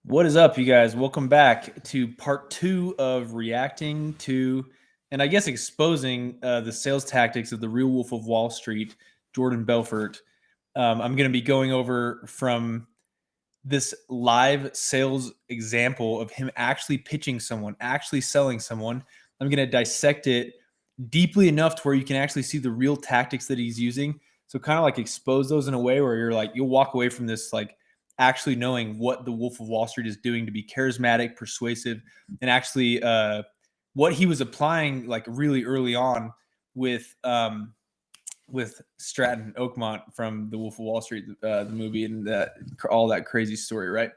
What is up, you guys? Welcome back to part 2 of reacting to, and I guess exposing the sales tactics of the real Wolf of Wall Street, Jordan Belfort. I'm going to be going over from this live sales example of him actually pitching someone, actually selling someone. I'm going to dissect it deeply enough to where you can actually see the real tactics that he's using. So kind of like expose those in a way where you're like, you'll walk away from this like actually knowing what the Wolf of Wall Street is doing to be charismatic, persuasive, and actually what he was applying like really early on with Stratton Oakmont from the Wolf of Wall Street, the movie, and all that crazy story, right?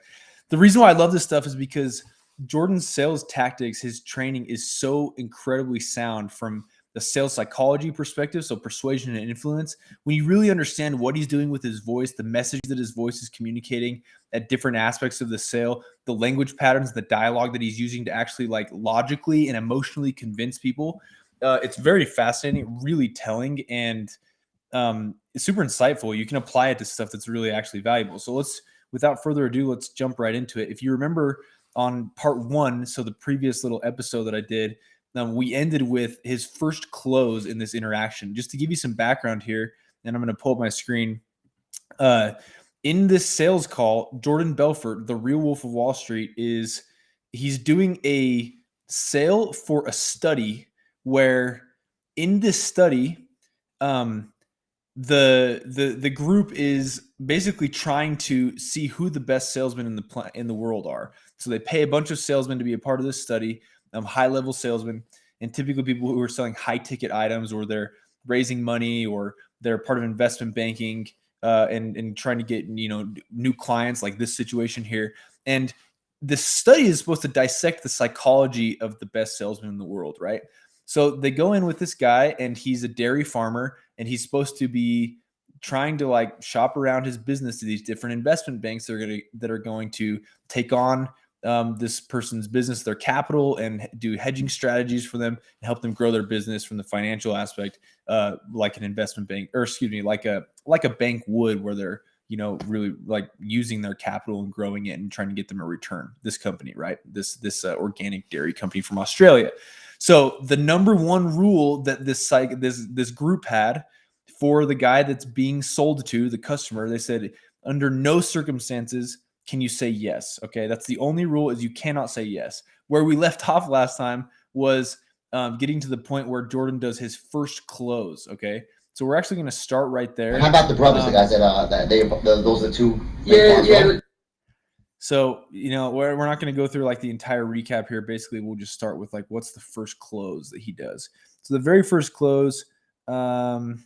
The reason why I love this stuff is because Jordan's sales tactics, his training is so incredibly sound from the sales psychology perspective, so persuasion and influence. When you really understand what he's doing with his voice, the message that his voice is communicating at different aspects of the sale, the language patterns, the dialogue that he's using to actually like logically and emotionally convince people, it's very fascinating, really telling, and it's super insightful. You can apply it to stuff that's really actually valuable. So without further ado, let's jump right into it. If you remember on part 1, so the previous little episode that I did, we ended with his first close in this interaction. Just to give you some background here, and I'm going to pull up my screen. In this sales call, Jordan Belfort, the real Wolf of Wall Street, he's doing a sale for a study where in this study, the group is basically trying to see who the best salesmen in the world are. So they pay a bunch of salesmen to be a part of this study, high-level salesmen, and typically people who are selling high-ticket items, or they're raising money, or they're part of investment banking, and trying to get new clients, like this situation here. And this study is supposed to dissect the psychology of the best salesman in the world, right? So they go in with this guy, and he's a dairy farmer, and he's supposed to be trying to like shop around his business to these different investment banks that are going to take on this person's business, their capital, and do hedging strategies for them and help them grow their business from the financial aspect, like an investment bank, or excuse me, like a bank would, where they're really like using their capital and growing it and trying to get them a return. This company, right? This organic dairy company from Australia. So the number one rule that this group had for the guy that's being sold to, the customer, they said, under no circumstances can you say yes. Okay, that's the only rule, is you cannot say yes. Where we left off last time was getting to the point where Jordan does his first close. Okay, so we're actually going to start right there. And how about the brothers, the guys that those are the two? Yeah. So, we're not going to go through like the entire recap here. Basically, we'll just start with like, what's the first close that he does? So the very first close, give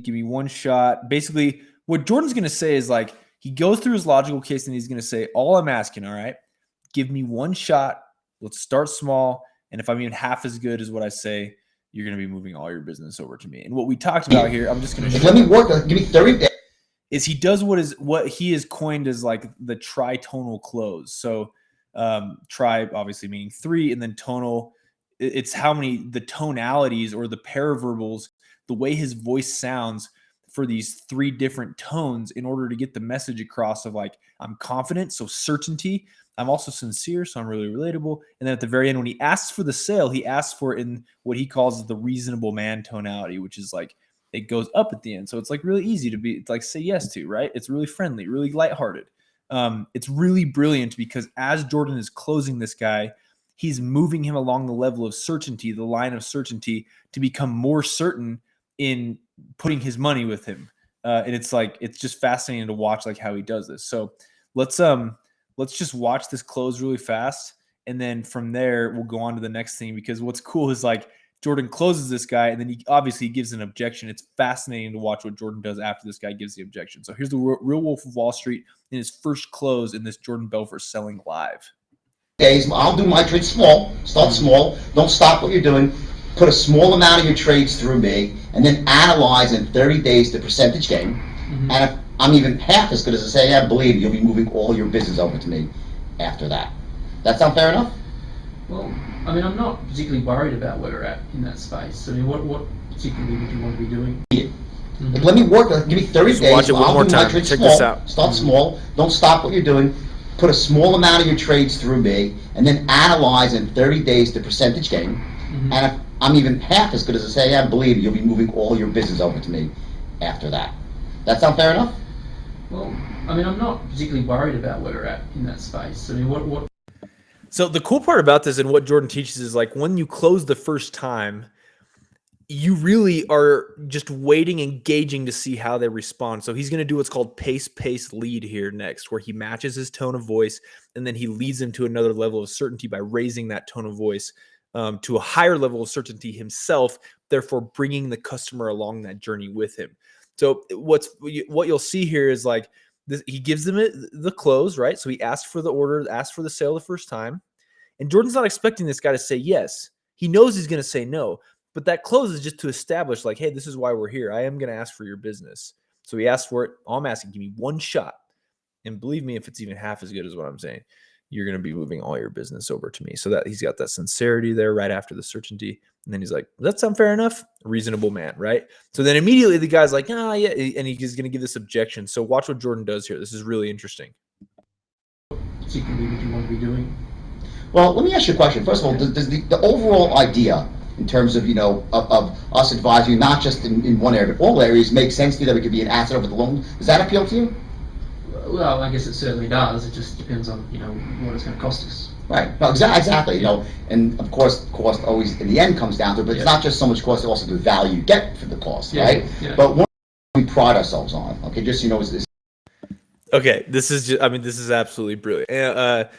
me one shot. Basically, what Jordan's going to say is like, he goes through his logical case and he's going to say, all I'm asking, all right, give me one shot. Let's start small. And if I'm even half as good as what I say, you're going to be moving all your business over to me. And what we talked about here, I'm just going to show let me work. Give me 30 days. Is he does what he has coined as like the tri-tonal close. So tri obviously meaning 3, and then tonal, it's how many, the tonalities or the paraverbals, the way his voice sounds for these 3 different tones in order to get the message across of like, I'm confident, so certainty. I'm also sincere, so I'm really relatable. And then at the very end, when he asks for the sale, he asks for it in what he calls the reasonable man tonality, which is like, it goes up at the end. So it's like really easy to like say yes to, right? It's really friendly, really lighthearted. It's really brilliant because as Jordan is closing this guy, he's moving him along the level of certainty, the line of certainty, to become more certain in putting his money with him. And it's like, it's just fascinating to watch like how he does this. So let's just watch this close really fast. And then from there, we'll go on to the next thing, because what's cool is like Jordan closes this guy and then he obviously gives an objection. It's fascinating to watch what Jordan does after this guy gives the objection. So here's the real Wolf of Wall Street in his first close in this Jordan Belfort selling live. Days, I'll do my trade small. Start small. Don't stop what you're doing. Put a small amount of your trades through me, and then analyze in 30 days the percentage gain. Mm-hmm. And if I'm even half as good as I say, I believe you'll be moving all your business over to me after that. That sound fair enough? Well, I mean, I'm not particularly worried about where we're at in that space. I mean, what particularly would you want to be doing? Mm-hmm. Let me work. Give me 30 days. Watch it one more time. Check this out. Start small. Don't stop what you're doing. put a small amount of your trades through me, and then analyze in 30 days the percentage gain. And if I'm even half as good as I say I am, believe me, you'll be moving all your business over to me after that. That sound fair enough? Well, I mean, I'm not particularly worried about where we're at in that space. I mean, what? So the cool part about this and what Jordan teaches is like when you close the first time, you really are just waiting and gauging to see how they respond. So he's going to do what's called pace lead here next, where he matches his tone of voice and then he leads them to another level of certainty by raising that tone of voice to a higher level of certainty himself, therefore bringing the customer along that journey with him. So what you'll see here is like this, he gives them the close, right? So he asked for the order, asked for the sale the first time. And Jordan's not expecting this guy to say yes. He knows he's going to say no. But that close is just to establish like, hey, this is why we're here. I am going to ask for your business. So he asked for it. All I'm asking, give me one shot. And believe me, if it's even half as good as what I'm saying, you're going to be moving all your business over to me. So that he's got that sincerity there right after the certainty. And then he's like, does that sound fair enough? Reasonable man, right? So then immediately the guy's like, yeah. And he's going to give this objection. So watch what Jordan does here. This is really interesting. Particularly would you want to be doing? Well, let me ask you a question. First of all, does the overall idea in terms of, of us advising you, not just in one area, but all areas, make sense to you that we could be an asset over the long? Does that appeal to you? Well, I guess it certainly does. It just depends on, what it's going to cost us. Right. No, exactly. And of course, cost always in the end comes down to it, but it's not just so much cost, it's also the value you get for the cost, right? Yeah. But one thing we pride ourselves on, okay, just is okay, this is absolutely brilliant.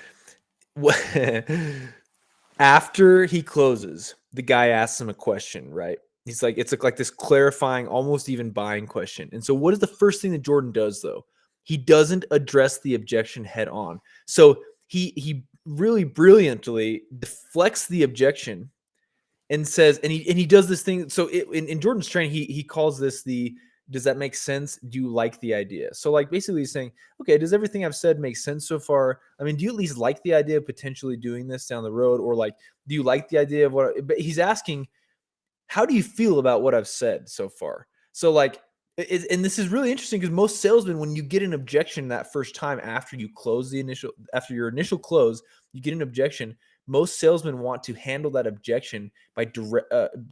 After he closes, the guy asks him a question, right? He's like, it's like this clarifying, almost even buying question. And so what is the first thing that Jordan does though? He doesn't address the objection head on. So he really brilliantly deflects the objection and says, and he does this thing. So in Jordan's training, he calls this does that make sense? Do you like the idea? So like basically he's saying, okay, does everything I've said make sense so far? I mean, do you at least like the idea of potentially doing this down the road? Or like, do you like the idea of what, but he's asking, how do you feel about what I've said so far? So like, and this is really interesting because most salesmen, when you get an objection that first time after you close after your initial close, you get an objection. Most salesmen want to handle that objection by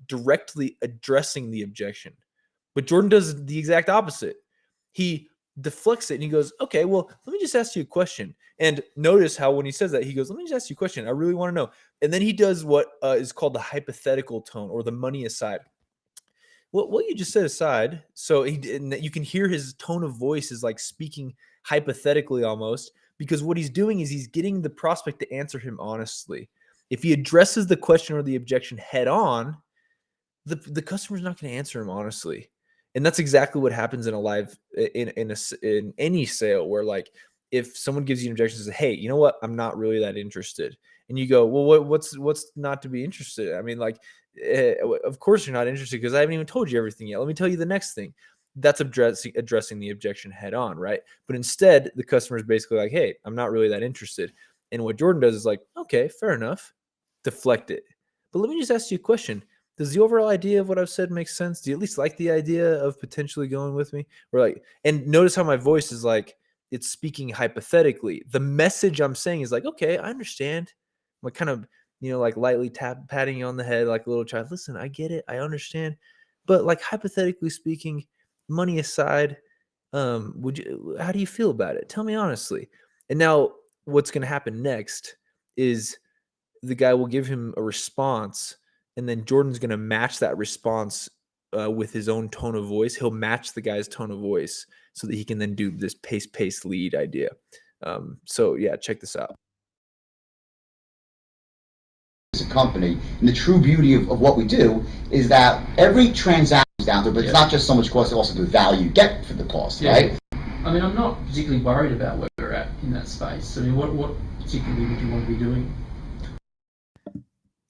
directly addressing the objection. But Jordan does the exact opposite. He deflects it and he goes, okay, well, let me just ask you a question. And notice how when he says that, he goes, let me just ask you a question. I really want to know. And then he does what is called the hypothetical tone or the money aside. What you just said aside, so you can hear his tone of voice is like speaking hypothetically almost, because what he's doing is he's getting the prospect to answer him honestly. If he addresses the question or the objection head on, the customer's not going to answer him honestly. And that's exactly what happens in any sale where like if someone gives you an objection and says, hey, you know what? I'm not really that interested. And you go, well, what's not to be interested? I mean, like, of course you're not interested because I haven't even told you everything yet. Let me tell you the next thing. That's addressing the objection head on, right? But instead, the customer is basically like, hey, I'm not really that interested. And what Jordan does is like, okay, fair enough. Deflect it. But let me just ask you a question. Does the overall idea of what I've said make sense? Do you at least like the idea of potentially going with me? Or like, and notice how my voice is like, it's speaking hypothetically. The message I'm saying is like, okay, I understand. I'm like kind of, like lightly patting you on the head like a little child. Listen, I get it. I understand. But like hypothetically speaking, money aside, how do you feel about it? Tell me honestly. And now what's going to happen next is the guy will give him a response, and then Jordan's going to match that response with his own tone of voice. He'll match the guy's tone of voice so that he can then do this pace lead idea. So yeah, check this out. As a company, and the true beauty of what we do is that every transaction is down to, but it's not just so much cost, it's also the value you get for the cost, right? I mean, I'm not particularly worried about where we're at in that space. I mean, what particularly would you want to be doing?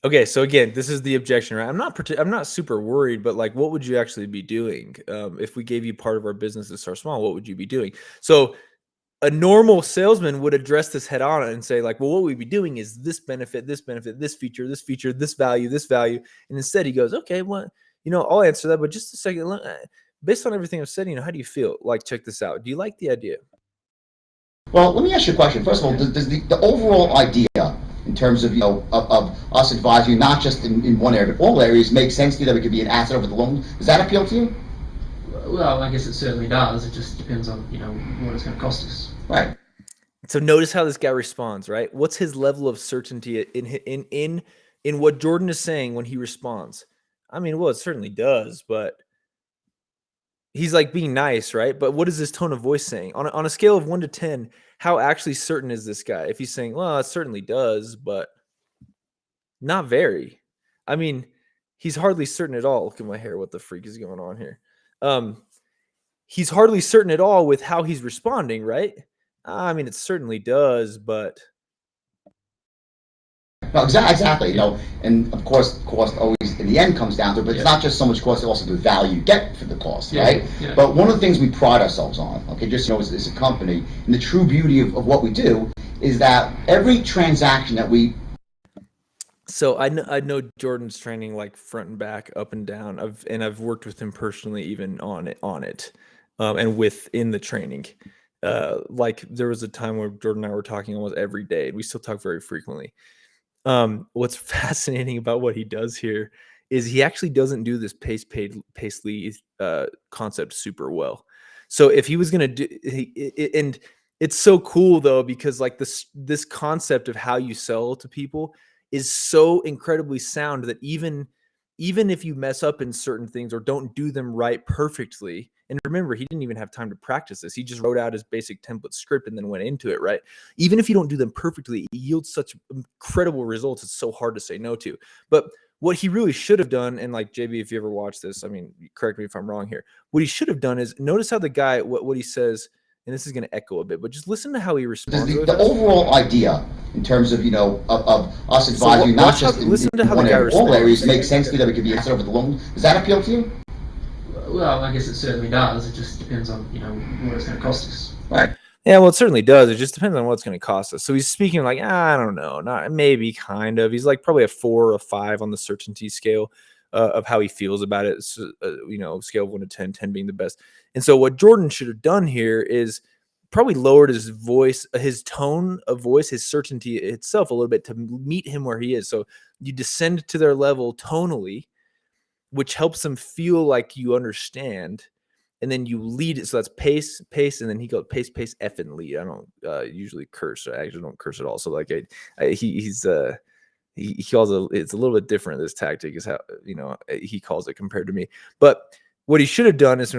Okay, so again, this is the objection, right? I'm not super worried, but like, what would you actually be doing if we gave you part of our business to start small? What would you be doing? So a normal salesman would address this head on and say like, well, what we'd be doing is this benefit, this feature, this value, and instead he goes, okay, well, I'll answer that, but just a second, based on everything I've said, how do you feel? Like, check this out. Do you like the idea? Well, let me ask you a question. First of all, does the overall idea in terms of, of us advising you, not just in one area, but all areas, make sense to you that we could be an asset over the long? Does that appeal to you? Well, I guess it certainly does. It just depends on, what it's going to cost us. Right. So notice how this guy responds, right? What's his level of certainty in what Jordan is saying when he responds? I mean, well, it certainly does, but he's like being nice, right? But what is his tone of voice saying? On a scale of 1 to 10, how actually certain is this guy? If he's saying, well, it certainly does, but not very. I mean, he's hardly certain at all. Look at my hair. What the freak is going on here? He's hardly certain at all with how he's responding, right? I mean, it certainly does, but No, exactly. And of course, cost always in the end comes down to it, but it's not just so much cost; it's also the value you get for the cost, right? Yeah. But one of the things we pride ourselves on, okay, just as a company, and the true beauty of what we do is that every transaction that we so I know Jordan's training like front and back, up and down. I've worked with him personally, even on it, and within the training. Like there was a time where Jordan and I were talking almost every day, and we still talk very frequently. What's fascinating about what he does here is he actually doesn't do this paisley concept super well. So if he was gonna do, and it's so cool though because like this concept of how you sell to people is so incredibly sound that even if you mess up in certain things or don't do them right perfectly, and remember he didn't even have time to practice this, he just wrote out his basic template script and then went into it, right? Even if you don't do them perfectly, it yields such incredible results. It's so hard to say no to. But what he really should have done, and like JB, if you ever watch this, I mean, correct me if I'm wrong here. What he should have done is notice how the guy, what he says, and this is going to echo a bit, but just listen to how he responds. the overall idea in terms of of us advising you, not just in one area, all areas, make sense to you that we could be an asset over the long. Does that appeal to you? Well, I guess it certainly does. It just depends on, what it's going to cost us. Right. Yeah, well, it certainly does. It just depends on what it's going to cost us. So he's speaking like, I don't know, not maybe, kind of. He's like probably a 4 or a 5 on the certainty scale of how he feels about it. So, scale of 1 to 10, 10 being the best. And so what Jordan should have done here is probably lowered his voice, his tone of voice, his certainty itself a little bit to meet him where he is. So you descend to their level tonally, which helps them feel like you understand. And then you lead it. So that's pace, pace, and then he goes pace, pace, F and lead. I don't usually curse. I actually don't curse at all. So like he calls it. It's a little bit different. This tactic is how he calls it compared to me. But what he should have done is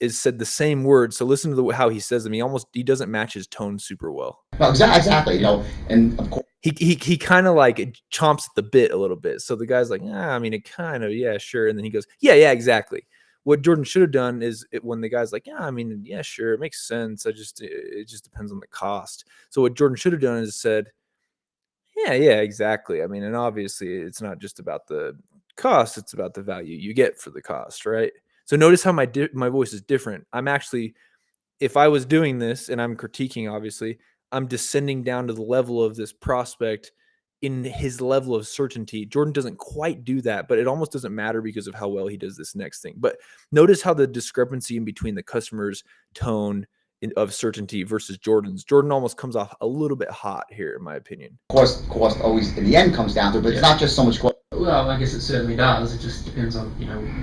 said the same words. So listen to how he says them. He doesn't match his tone super well. No, exactly. And of course. He kind of like chomps at the bit a little bit. So the guy's like, I mean, it kind of, yeah, sure. And then he goes, yeah, exactly. What Jordan should have done is when the guy's like, yeah, I mean, yeah, sure, it makes sense. It just depends on the cost. So what Jordan should have done is said, yeah, exactly. I mean, and obviously it's not just about the cost, it's about the value you get for the cost, right? So notice how my voice is different. I'm actually, if I was doing this and I'm critiquing, obviously, I'm descending down to the level of this prospect in his level of certainty. Jordan doesn't quite do that, but it almost doesn't matter because of how well he does this next thing. But notice how the discrepancy in between the customer's tone of certainty versus Jordan's. Jordan almost comes off a little bit hot here, in my opinion. Cost always in the end comes down to it, but it's not just so much cost. Well, I guess it certainly does. It just depends on,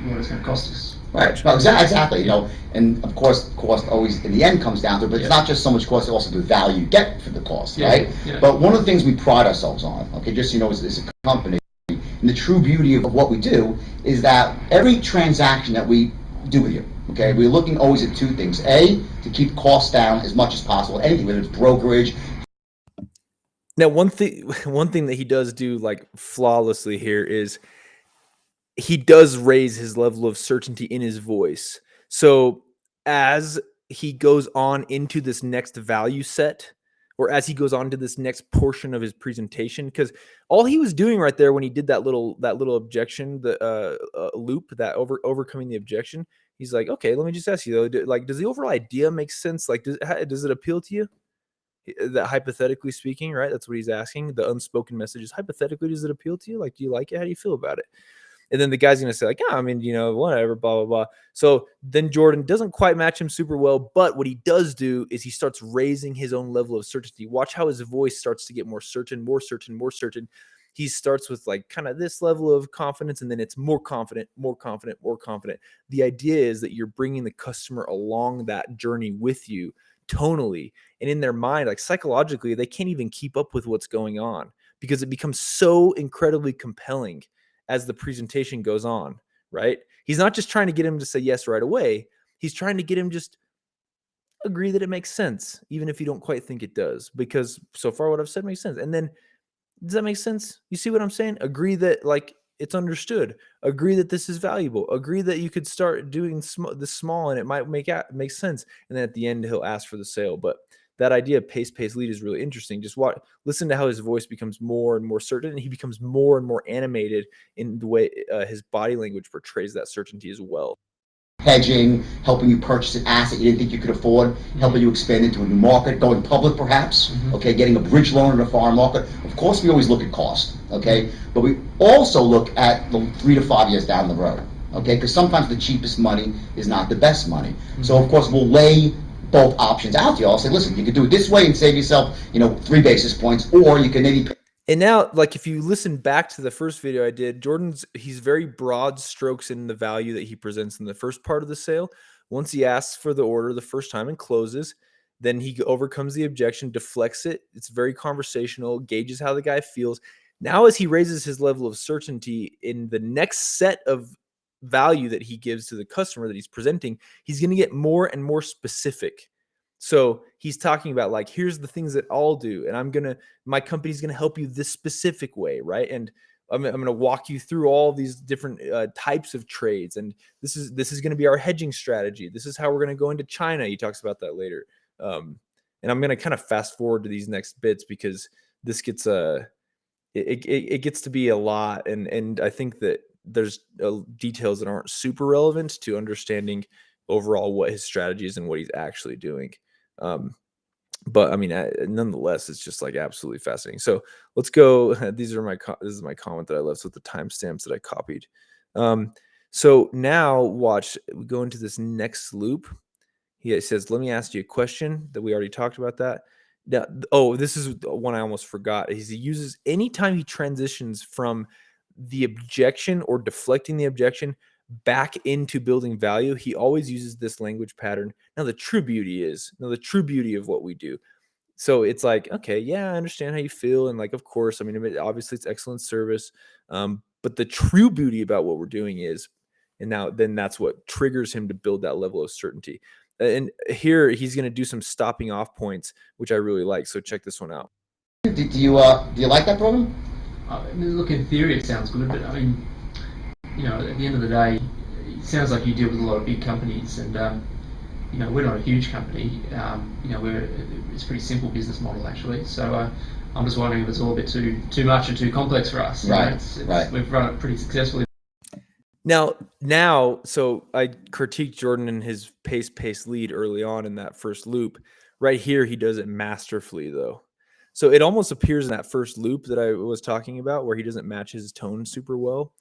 what it's going to cost us. Right. No, exactly. And of course, cost always in the end comes down to it, but it's not just so much cost; it's also the value you get for the cost, right? Yeah. But one of the things we pride ourselves on, okay, just as a company, and the true beauty of what we do is that every transaction that we do with you, okay, we're looking always at 2 things: A, to keep costs down as much as possible, anything, whether it's brokerage. Now, one thing that he does do like flawlessly here is he does raise his level of certainty in his voice. So as he goes on into this next value set, or as he goes on to this next portion of his presentation, because all he was doing right there when he did that little objection, the loop, that overcoming the objection, he's like, okay, let me just ask you though, does the overall idea make sense? Like, does it appeal to you? That hypothetically speaking, right? That's what he's asking. The unspoken message is hypothetically, does it appeal to you? Like, do you like it? How do you feel about it? And then the guy's going to say like, yeah, I mean, you know, whatever, blah, blah, blah. So then Jordan doesn't quite match him super well. But what he does do is he starts raising his own level of certainty. Watch how his voice starts to get more certain, more certain, more certain. He starts with like kind of this level of confidence, and then it's more confident, more confident, more confident. The idea is that you're bringing the customer along that journey with you tonally, and in their mind, like psychologically, they can't even keep up with what's going on because it becomes so incredibly compelling as the presentation goes on, right? He's not just trying to get him to say yes right away. He's trying to get him just agree that it makes sense, even if you don't quite think it does, because so far what I've said makes sense. And then, does that make sense? You see what I'm saying? Agree that like it's understood. Agree that this is valuable. Agree that you could start doing this small and it might make sense. And then at the end, he'll ask for the sale. But that idea of pace lead is really interesting. Just listen to how his voice becomes more and more certain, and he becomes more and more animated in the way his body language portrays that certainty as well. Hedging, helping you purchase an asset you didn't think you could afford, helping you expand into a new market, going public perhaps, okay, getting a bridge loan in a foreign market. Of course, we always look at cost, okay, but we also look at the 3 to 5 years down the road, okay, because sometimes the cheapest money is not the best money. So, of course, we'll lay both options out to you. I'll say, listen, you can do it this way and save yourself, 3 basis points, or you can maybe... And now, like, if you listen back to the first video I did, he's very broad strokes in the value that he presents in the first part of the sale. Once he asks for the order the first time and closes, then he overcomes the objection, deflects it. It's very conversational, gauges how the guy feels. Now, as he raises his level of certainty in the next set of value that he gives to the customer that he's presenting, he's going to get more and more specific. So he's talking about like, here's the things that I'll do, and my company's going to help you this specific way, right? And I'm going to walk you through all these different types of trades, and this is going to be our hedging strategy. This is how we're going to go into China. He talks about that later, and I'm going to kind of fast forward to these next bits because this gets it gets to be a lot, and I think that there's details that aren't super relevant to understanding overall what his strategy is and what he's actually doing. But I mean, nonetheless, it's just like absolutely fascinating. So let's go. This is my comment that I left with the timestamps that I copied. So now watch, we go into this next loop. He says, let me ask you a question that we already talked about that. Now, this is one I almost forgot. He uses anytime he transitions from the objection or deflecting the objection back into building value, he always uses this language pattern. Now, the true beauty of what we do. So it's like, okay, yeah, I understand how you feel. And like, of course, I mean, obviously it's excellent service. But the true beauty about what we're doing is, and then that's what triggers him to build that level of certainty. And here he's going to do some stopping off points, which I really like. So check this one out. Do you like that program? I mean, look, in theory it sounds good, but I mean, at the end of the day, it sounds like you deal with a lot of big companies, and we're not a huge company. It's a pretty simple business model actually. So I'm just wondering if it's all a bit too much and too complex for us. Right. Right. We've run it pretty successfully. Now, so I critiqued Jordan in his pace lead early on in that first loop. Right here, he does it masterfully, though. So it almost appears in that first loop that I was talking about where he doesn't match his tone super well.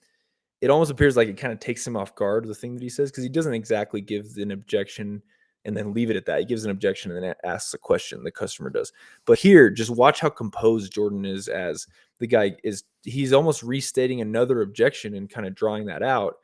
It almost appears like it kind of takes him off guard, the thing that he says, because he doesn't exactly give an objection and then leave it at that. He gives an objection and then asks a question, the customer does. But here, just watch how composed Jordan is as the guy is. He's almost restating another objection and kind of drawing that out.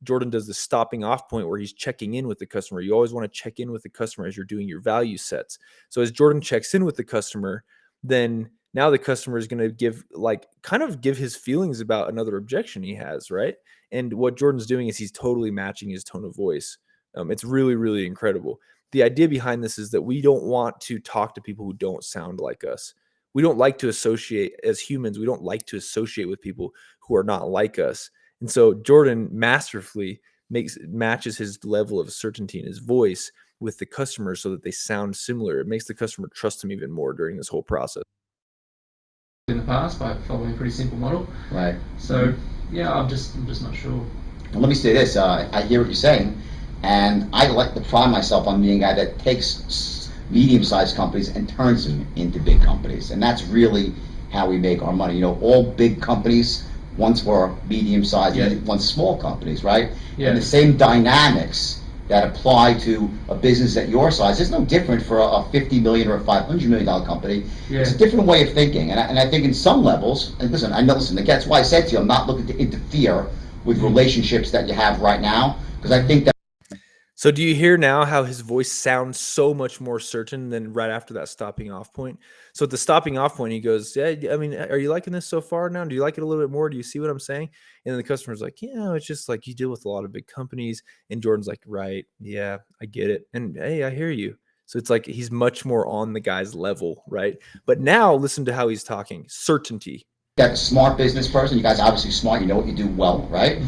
Jordan does the stopping off point where he's checking in with the customer. You always want to check in with the customer as you're doing your value sets. So as Jordan checks in with the customer, then now the customer is going to give his feelings about another objection he has, right? And what Jordan's doing is he's totally matching his tone of voice. It's really, really incredible. The idea behind this is that we don't want to talk to people who don't sound like us. We don't like to associate, as humans, we don't like to associate with people who are not like us. And so Jordan masterfully matches his level of certainty in his voice with the customer so that they sound similar. It makes the customer trust him even more during this whole process. In the past by following a pretty simple model. Right. So yeah, I'm just not sure. Well, let me say this. I hear what you're saying, and I like to pride myself on being a guy that takes medium-sized companies and turns them into big companies, and that's really how we make our money. All big companies one's for medium-sized, Yeah. and one's small companies, right? Yeah. And the same dynamics that apply to a business at your size is no different for a $50 million or a $500 million company. Yeah. It's a different way of thinking, and I think in some levels, and listen, that's why I said to you, I'm not looking to interfere with relationships that you have right now, because I think that. So do you hear now how his voice sounds so much more certain than right after that stopping off point? So at the stopping off point, he goes, yeah, I mean, are you liking this so far now? Do you like it a little bit more? Do you see what I'm saying? And then the customer's like, yeah, it's just like you deal with a lot of big companies. And Jordan's like, right, yeah, I get it. And hey, I hear you. So it's like he's much more on the guy's level, right? But now listen to how he's talking. Certainty. That a smart business person, you guys are obviously smart, you know what you do well, right?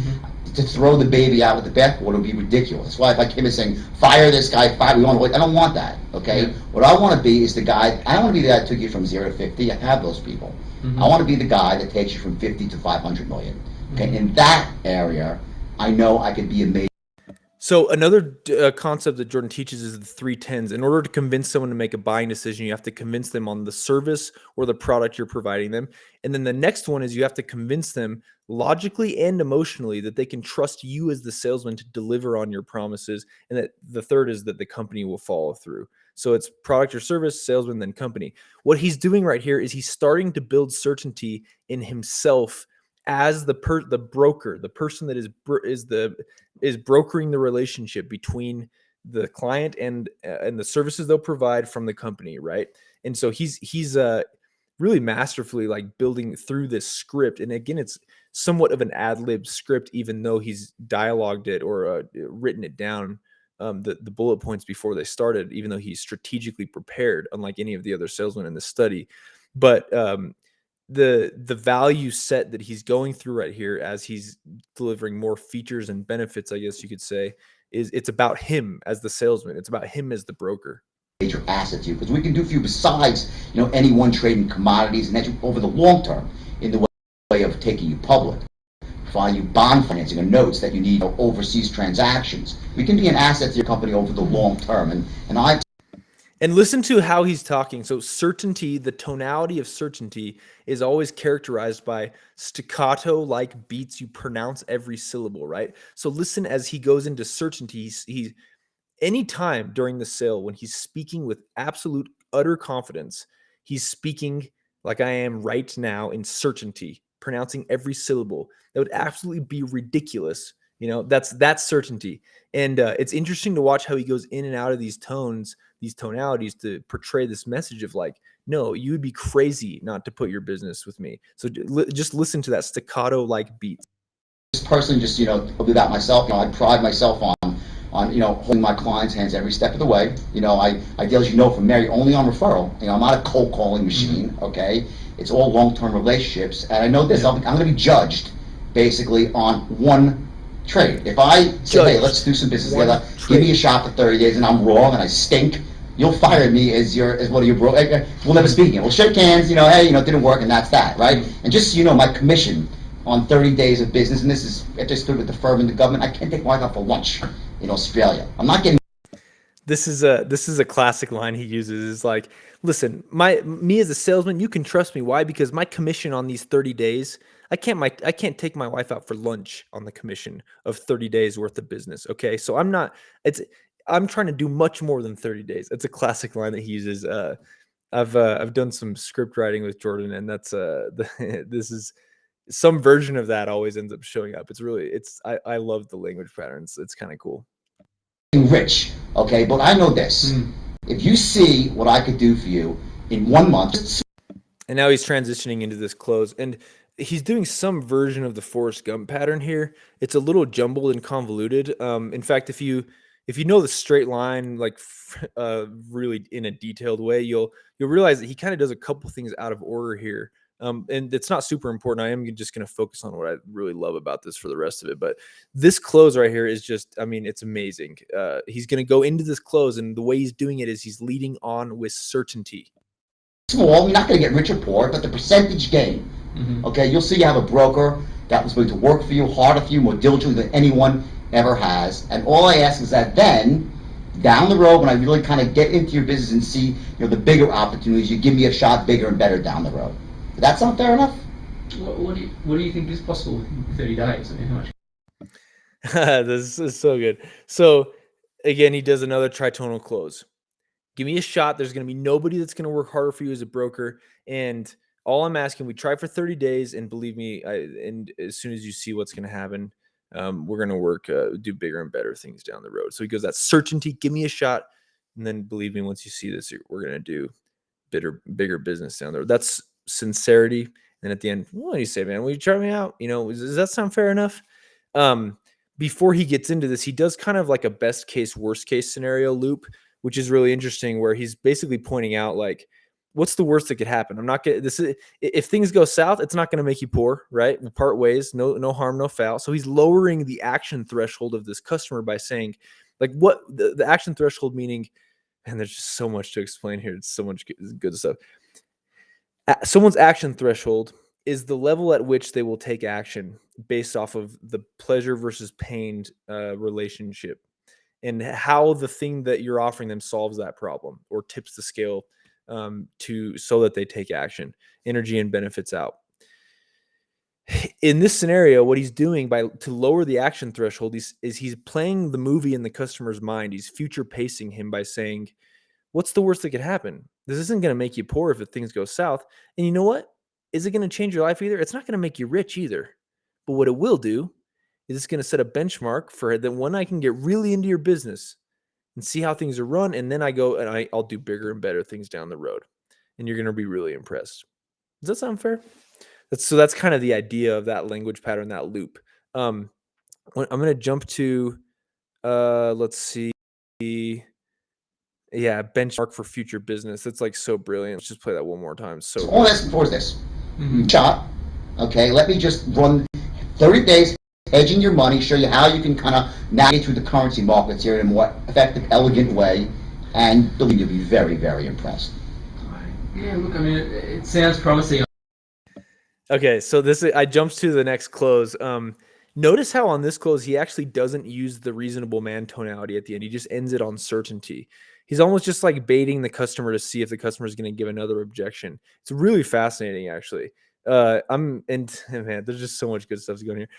To throw the baby out with the bathwater would be ridiculous. That's why if I came in saying, fire this guy, I don't want that, okay? Yeah. What I want to be is the guy, I don't want to be the guy that took you from 0 to 50, I have those people. I want to be the guy that takes you from 50 to 500 million, okay? In that area, I know I could be amazing. So another concept that Jordan teaches is the 3 10s. In order to convince someone to make a buying decision, you have to convince them on the service or the product you're providing them. And then the next one is you have to convince them logically and emotionally that they can trust you as the salesman to deliver on your promises. And that the third is that the company will follow through. So it's product or service, salesman, then company. What he's doing right here is he's starting to build certainty in himself as the broker, the person that is brokering the relationship between the client and the services they'll provide from the company, right? And so he's really masterfully like building through this script. And again, it's somewhat of an ad-lib script, even though he's dialogued it or written it down, the bullet points before they started, even though he's strategically prepared, unlike any of the other salesmen in the study. But the value set that he's going through right here as he's delivering more features and benefits, I guess you could say, it's about him as the salesman. It's about him as the broker. Major asset to you, because we can do for you besides, anyone trading commodities and that over the long term in the way of taking you public, provide you bond financing or notes that you need overseas transactions. We can be an asset to your company over the long term, And listen to how he's talking. So certainty, the tonality of certainty is always characterized by staccato-like beats. You pronounce every syllable, right? So listen as he goes into certainty. He's anytime during the sale when he's speaking with absolute utter confidence, he's speaking like I am right now in certainty, pronouncing every syllable. That would absolutely be ridiculous. That's certainty. And it's interesting to watch how he goes in and out of these tones, these tonalities to portray this message of like, no, you would be crazy not to put your business with me. So just listen to that staccato-like beat. This person just, I'll do that myself. I pride myself on holding my clients' hands every step of the way. I deal, as you know, from Mary, only on referral. I'm not a cold calling machine, okay? It's all long-term relationships. And I know this, I'm going to be judged basically on one trade. If I say, hey, let's do some business together, give me a shot for 30 days and I'm wrong and I stink, you'll fire me as one of your bro. We'll never speak again. We'll shake hands, hey, it didn't work and that's that, right? And just so you know, my commission on 30 days of business, and this is, I just stood with the firm and the government, I can't take my wife out for lunch in Australia. I'm not getting. This is a classic line he uses. Is like, listen, me as a salesman, you can trust me. Why? Because my commission on these 30 days, I can't take my wife out for lunch on the commission of 30 days worth of business. Okay, so I'm trying to do much more than 30 days. It's a classic line that he uses. I've done some script writing with Jordan, and that's this is some version of that always ends up showing up. I love the language patterns. It's kind of cool. Rich, okay, but I know this. If you see what I could do for you in 1 month. And now he's transitioning into this close, and he's doing some version of the Forrest Gump pattern here. It's a little jumbled and convoluted. In fact, if you know the straight line like really in a detailed way, you'll realize that he kind of does a couple things out of order here. And it's not super important. I am just going to focus on what I really love about this for the rest of it. But this close right here is just, it's amazing. He's going to go into this close, and the way he's doing it is he's leading on with certainty. Small, you're not going to get rich or poor, but the percentage gain. Okay, you'll see you have a broker that was going to work for you, harder for you, more diligently than anyone ever has. And all I ask is that then, down the road, when I really kind of get into your business and see the bigger opportunities, you give me a shot bigger and better down the road. That's not fair enough? What do you think is possible within 30 days? I mean, how much? This is so good. So again, he does another tri-tonal close. Give me a shot. There's going to be nobody that's going to work harder for you as a broker. And all I'm asking, we try for 30 days, and believe me, and as soon as you see what's going to happen, we're going to work, do bigger and better things down the road. So he goes, that certainty, give me a shot. And then believe me, once you see this, we're going to do bigger business down there. That's sincerity. And at the end, what do you say, man? Will you try me out? Does that sound fair enough? Before he gets into this, he does kind of like a best case, worst case scenario loop, which is really interesting, where he's basically pointing out like, what's the worst that could happen? I'm not getting this. If things go south, it's not going to make you poor, right? We'll part ways, no harm, no foul. So he's lowering the action threshold of this customer by saying, like, what the action threshold meaning. And there's just so much to explain here. It's so much good stuff. Someone's action threshold is the level at which they will take action based off of the pleasure versus pain relationship, and how the thing that you're offering them solves that problem or tips the scale so that they take action, energy and benefits out. In this scenario, what he's doing to lower the action threshold is he's playing the movie in the customer's mind. He's future pacing him by saying, what's the worst that could happen? This isn't going to make you poor if things go south. And you know what? Is it going to change your life either? It's not going to make you rich either. But what it will do is it's going to set a benchmark for that when I can get really into your business and see how things are run. And then I go and I'll do bigger and better things down the road. And you're going to be really impressed. Does that sound fair? That's kind of the idea of that language pattern, that loop. I'm going to jump to, let's see. Yeah, benchmark for future business. That's like so brilliant. Let's just play that one more time. So all that's for this. Shot. Okay, let me just run 30 days, hedging your money, show you how you can kind of navigate through the currency markets here in a more effective, elegant way, and believe you'll be very, very impressed. Yeah, look, I mean, it sounds promising. Okay, so I jumped to the next close. Notice how on this close he actually doesn't use the reasonable man tonality at the end. He just ends it on certainty. He's almost just like baiting the customer to see if the customer is going to give another objection. It's really fascinating, actually. Man, there's just so much good stuff to go in here.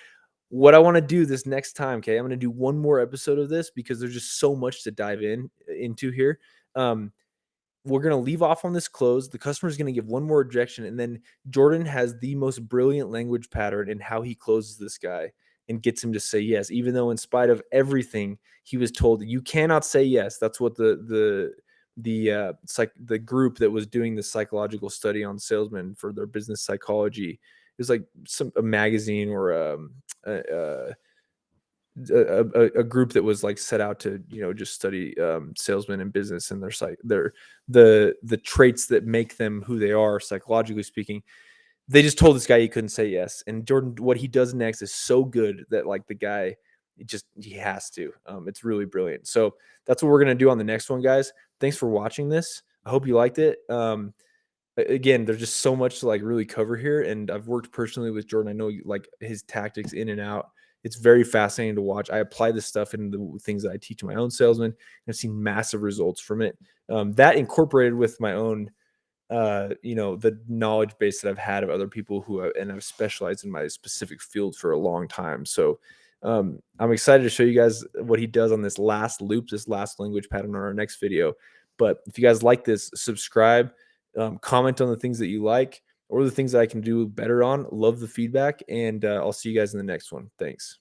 What I want to do this next time, okay, I'm going to do one more episode of this because there's just so much to dive into here. We're going to leave off on this close. The customer is going to give one more objection. And then Jordan has the most brilliant language pattern in how he closes this guy and gets him to say yes, even though in spite of everything he was told, you cannot say yes. That's what the group that was doing the psychological study on salesmen for their business psychology, it was like a magazine or a group that was like set out to just study salesmen and business and the traits that make them who they are psychologically speaking. They just told this guy he couldn't say yes, and Jordan, what he does next is so good that like the guy, he has to. It's really brilliant. So that's what we're gonna do on the next one, guys. Thanks for watching this. I hope you liked it. Again, there's just so much to like really cover here, and I've worked personally with Jordan. I know like his tactics in and out. It's very fascinating to watch. I apply this stuff in the things that I teach my own salesmen, and I've seen massive results from it. That incorporated with my own, the knowledge base that I've had of other people and I've specialized in my specific field for a long time. So I'm excited to show you guys what he does on this last loop, this last language pattern on our next video. But if you guys like this, subscribe, comment on the things that you like or the things that I can do better on. Love the feedback, and I'll see you guys in the next one. Thanks.